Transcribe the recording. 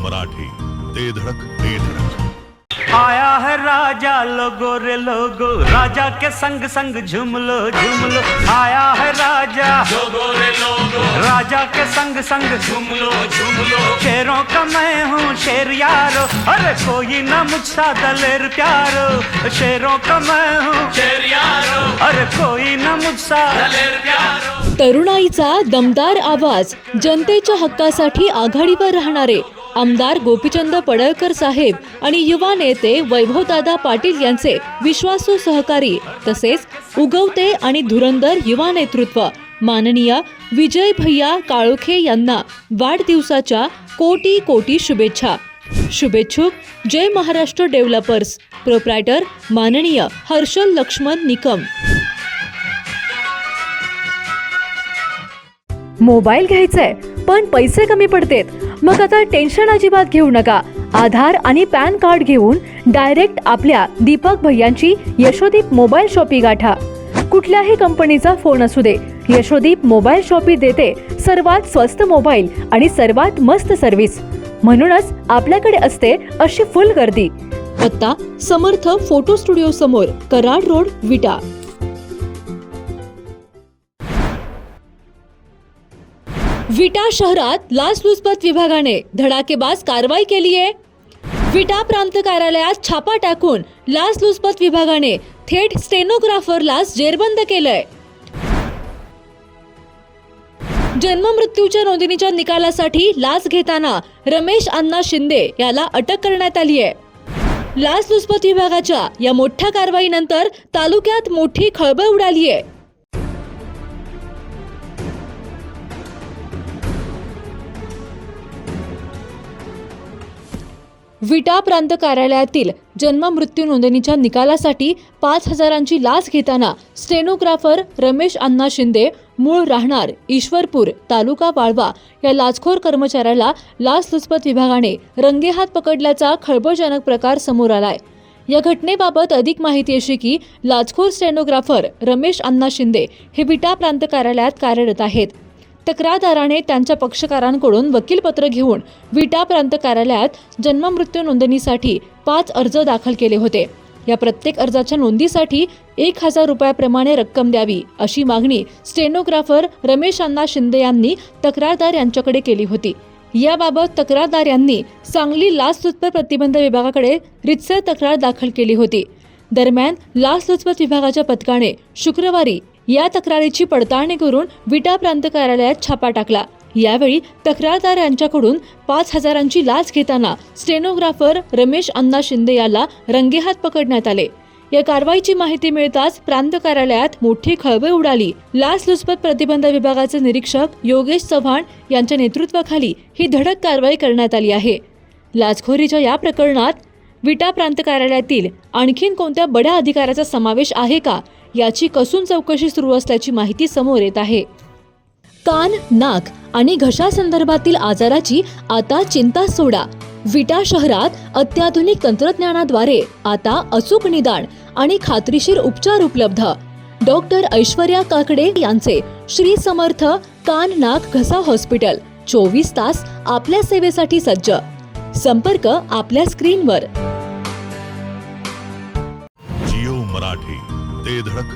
मराठी, ते धड़क ते धड़क। आया है राजा लोगो रे लोगो, राजा के संग संग झूम लो झूम लो। आया है राजा लोगो रे लोगो, राजा के संग संग झूम लो झूम लो। शेरों का मैं हूँ शेर यारो, अरे कोई ना मुझसा दलेर प्यारो। शेरों का मैं हूँ शेर यारो, अरे कोई ना मुझसा दलेर प्यारो। तरुणाईचा दमदार आवाज, जनतेच्या हक्कासाठी आघाडीवर राहणारे आमदार गोपीचंद पडळकर साहेब आणि युवा नेते वैभवदादा पाटील यांचे विश्वासू सहकारी, तसेच उगवते आणि धुरंदर युवा नेतृत्व माननीय विजय भैया काळोखे यांना वाढदिवसाच्या कोटी कोटी शुभेच्छा। शुभेच्छुक जय महाराष्ट्र डेव्हलपर्स, प्रोप्रायटर माननीय हर्षल लक्ष्मण निकम। मोबाईल घ्यायचाय पण पैसे कमी पडतेत, मग आता टेन्शन अजिबात घेऊ नका। आधार आणि पॅन कार्ड घेऊन डायरेक्ट आपल्या दीपक भैयांची यशोदीप मोबाईल शॉपी गाठा। कुठल्याही कंपनीचा फोन असू दे, यशोदीप मोबाईल शॉपी देते सर्वात स्वस्त मोबाईल आणि सर्वात मस्त सर्व्हिस। म्हणूनच आपल्याकडे असते अशी फुल गर्दी। पत्ता समर्थ फोटो स्टुडिओ समोर, कराड रोड, विटा। विटा शहरात लाचलुचपत विभागाने धडाकेबाज कारवाई केली आहे। विटा प्रांत कार्यालयात छापा टाकून लाचलुचपत विभागाने थेट स्टेनोग्राफरलाच जेरबंद केलंय। जन्ममृत्यूच्या नोंदणीच्या निकालासाठी लाच घेताना रमेश अण्णा शिंदे याला अटक करण्यात आली आहे। लाचलुचपत विभागाच्या या मोठ्या कारवाईनंतर तालुक्यात मोठी खळबळ उडाली आहे। विटा प्रांत कार्यालयातील जन्म मृत्यू नोंदणीच्या निकालासाठी 5,000ची लाच घेताना स्टेनोग्राफर रमेश अण्णा शिंदे, मूळ राहणार ईश्वरपूर, तालुका वाळवा, या लाचखोर कर्मचाऱ्याला लाचलुचपत विभागाने रंगेहात पकडल्याचा खळबळजनक प्रकार समोर आलाय। या घटनेबाबत अधिक माहिती अशी की लाचखोर स्टेनोग्राफर रमेश अण्णा शिंदे हे विटा प्रांत कार्यालयात कार्यरत आहेत। तक्रारदाराने त्यांच्या पक्षकारांकडून वकीलपत्र घेऊन विटा प्रांत कार्यालयात जन्ममृत्यू नोंदणीसाठी 5 अर्ज दाखल केले होते। या प्रत्येक अर्जाच्या नोंदीसाठी 1,000 रुपयाप्रमाणे रक्कम द्यावी अशी मागणी स्टेनोग्राफर रमेश अण्णा शिंदे यांनी तक्रारदार यांच्याकडे केली होती। याबाबत तक्रारदार यांनी सांगली लाचलुचपत प्रतिबंध विभागाकडे रितसर तक्रार दाखल केली होती। दरम्यान लाचलुचपत विभागाच्या पथकाने शुक्रवारी या तक्रारीची पडताळणी करून विटा प्रांत कार्यालयात छापा टाकला। यावेळी तक्रारदार यांच्याकडून 5,000ची लाच घेताना स्टेनोग्राफर रमेश अण्णा शिंदे याला रंगेहात पकडण्यात आले। या कारवाईची माहिती मिळताच प्रांत कार्यालयात मोठी खळबळ उडाली। लाचलुचपत प्रतिबंध विभागाचे निरीक्षक योगेश चव्हाण यांच्या नेतृत्वाखाली ही धडक कारवाई करण्यात आली आहे। लाचखोरीच्या या प्रकरणात विटा प्रांत कार्यालयातील आणखीन कोणत्या बड्या अधिकाऱ्याचा समावेश आहे का याची कसून चौकशी सुरू असल्याची माहिती समोर येत आहे। कान, नाक आणि घशासंदर्भातील आजाराची आता चिंता सोडा। विटा शहरात अत्याधुनिक तंत्रज्ञानाद्वारे आता अचूक निदान आणि खात्रीशीर उपचार उपलब्ध। डॉक्टर ऐश्वर्या काकडे यांचे श्री समर्थ कान नाक घसा हॉस्पिटल 24 तास आपल्या सेवेसाठी सज्ज। संपर्क आपल्या स्क्रीनवर। जिओ मराठी, ते धड़क